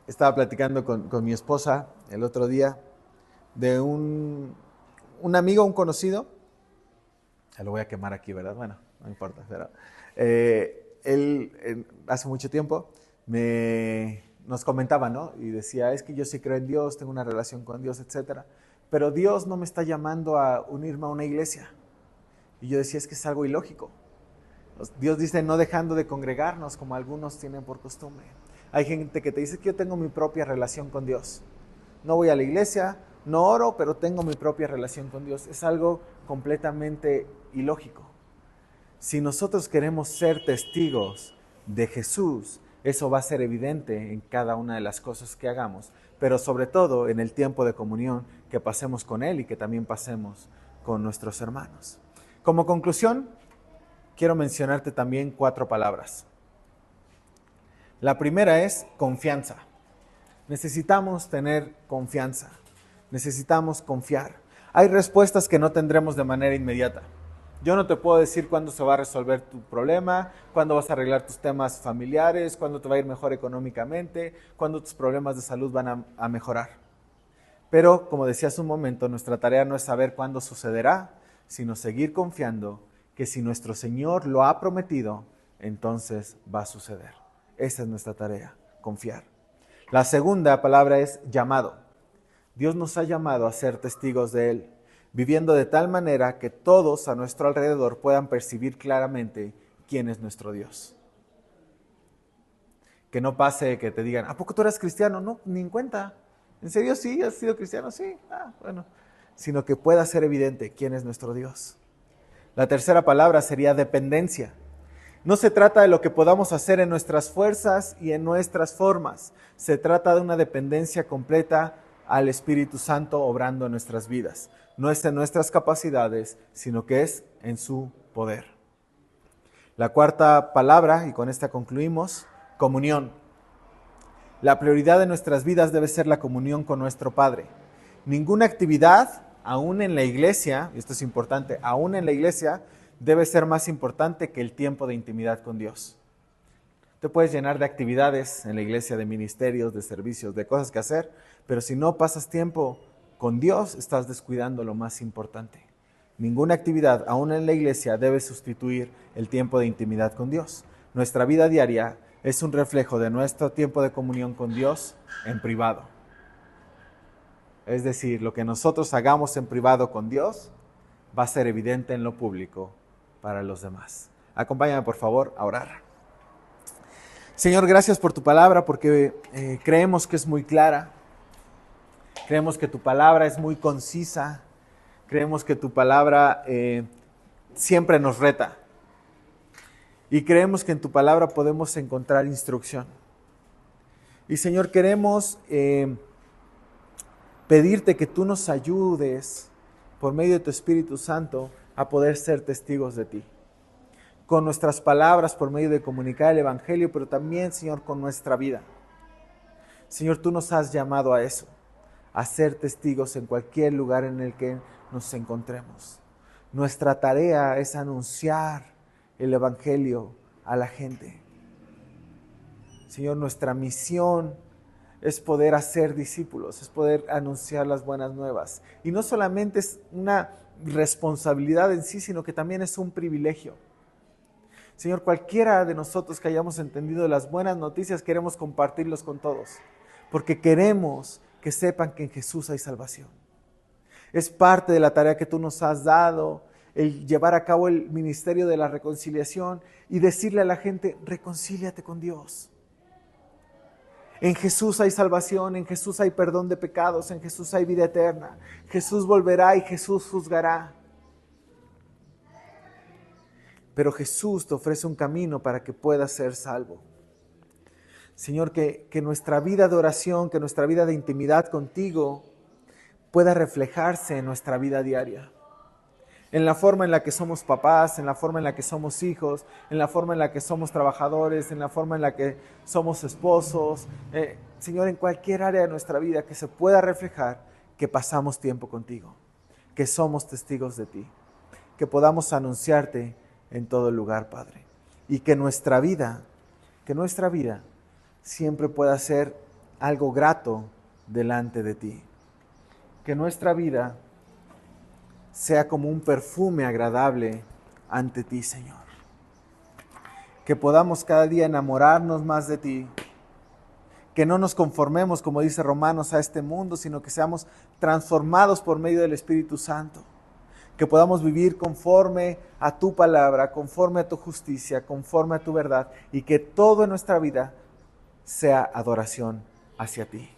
Estaba platicando con mi esposa el otro día de un amigo, un conocido. Ya lo voy a quemar aquí, ¿verdad? Bueno, no importa. Pero, él hace mucho tiempo nos comentaba, ¿no? Y decía, es que yo sí creo en Dios, tengo una relación con Dios, etc. Pero Dios no me está llamando a unirme a una iglesia. Y yo decía, es que es algo ilógico. Dios dice, no dejando de congregarnos como algunos tienen por costumbre. Hay gente que te dice que yo tengo mi propia relación con Dios. No voy a la iglesia, no oro, pero tengo mi propia relación con Dios. Es algo completamente ilógico. Si nosotros queremos ser testigos de Jesús, eso va a ser evidente en cada una de las cosas que hagamos, pero sobre todo en el tiempo de comunión que pasemos con Él y que también pasemos con nuestros hermanos. Como conclusión, quiero mencionarte también 4 palabras. La primera es confianza. Necesitamos tener confianza. Necesitamos confiar. Hay respuestas que no tendremos de manera inmediata. Yo no te puedo decir cuándo se va a resolver tu problema, cuándo vas a arreglar tus temas familiares, cuándo te va a ir mejor económicamente, cuándo tus problemas de salud van a mejorar. Pero, como decía hace un momento, nuestra tarea no es saber cuándo sucederá, sino seguir confiando que si nuestro Señor lo ha prometido, entonces va a suceder. Esa es nuestra tarea, confiar. La segunda palabra es llamado. Dios nos ha llamado a ser testigos de Él, viviendo de tal manera que todos a nuestro alrededor puedan percibir claramente quién es nuestro Dios. Que no pase que te digan, ¿a poco tú eres cristiano? No, ni en cuenta. ¿En serio sí? ¿Has sido cristiano? Sí. Bueno. Sino que pueda ser evidente quién es nuestro Dios. La tercera palabra sería dependencia. No se trata de lo que podamos hacer en nuestras fuerzas y en nuestras formas. Se trata de una dependencia completa al Espíritu Santo obrando en nuestras vidas. No es en nuestras capacidades, sino que es en su poder. La cuarta palabra, y con esta concluimos, comunión. La prioridad de nuestras vidas debe ser la comunión con nuestro Padre. Ninguna actividad, aún en la iglesia, y esto es importante, aún en la iglesia, debe ser más importante que el tiempo de intimidad con Dios. Te puedes llenar de actividades en la iglesia, de ministerios, de servicios, de cosas que hacer, pero si no pasas tiempo con Dios, estás descuidando lo más importante, Ninguna actividad, aún en la iglesia, debe sustituir el tiempo de intimidad con Dios. Nuestra vida diaria es un reflejo de nuestro tiempo de comunión con Dios en privado. Es decir, lo que nosotros hagamos en privado con Dios va a ser evidente en lo público para los demás. Acompáñame, por favor, a orar. Señor, gracias por tu palabra, porque creemos que es muy clara. Creemos que tu palabra es muy concisa. Creemos que tu palabra siempre nos reta. Y creemos que en tu palabra podemos encontrar instrucción. Y Señor, queremos pedirte que tú nos ayudes por medio de tu Espíritu Santo a poder ser testigos de ti. Con nuestras palabras, por medio de comunicar el Evangelio, pero también, Señor, con nuestra vida. Señor, tú nos has llamado a eso, a ser testigos en cualquier lugar en el que nos encontremos. Nuestra tarea es anunciar el Evangelio a la gente. Señor, nuestra misión es poder hacer discípulos, es poder anunciar las buenas nuevas. Y no solamente es una responsabilidad en sí, sino que también es un privilegio. Señor, cualquiera de nosotros que hayamos entendido las buenas noticias, queremos compartirlos con todos, porque queremos que sepan que en Jesús hay salvación. Es parte de la tarea que tú nos has dado, el llevar a cabo el ministerio de la reconciliación y decirle a la gente, reconcíliate con Dios. En Jesús hay salvación, en Jesús hay perdón de pecados, en Jesús hay vida eterna. Jesús volverá y Jesús juzgará. Pero Jesús te ofrece un camino para que puedas ser salvo. Señor, que nuestra vida de oración, que nuestra vida de intimidad contigo pueda reflejarse en nuestra vida diaria. En la forma en la que somos papás, en la forma en la que somos hijos, en la forma en la que somos trabajadores, en la forma en la que somos esposos. Señor, en cualquier área de nuestra vida que se pueda reflejar que pasamos tiempo contigo, que somos testigos de ti, que podamos anunciarte en todo lugar, Padre. Y que nuestra vida siempre pueda ser algo grato delante de ti. Que nuestra vida sea como un perfume agradable ante ti, Señor. Que podamos cada día enamorarnos más de ti. Que no nos conformemos, como dice Romanos, a este mundo, sino que seamos transformados por medio del Espíritu Santo. Que podamos vivir conforme a tu palabra, conforme a tu justicia, conforme a tu verdad, y que todo en nuestra vida sea adoración hacia ti.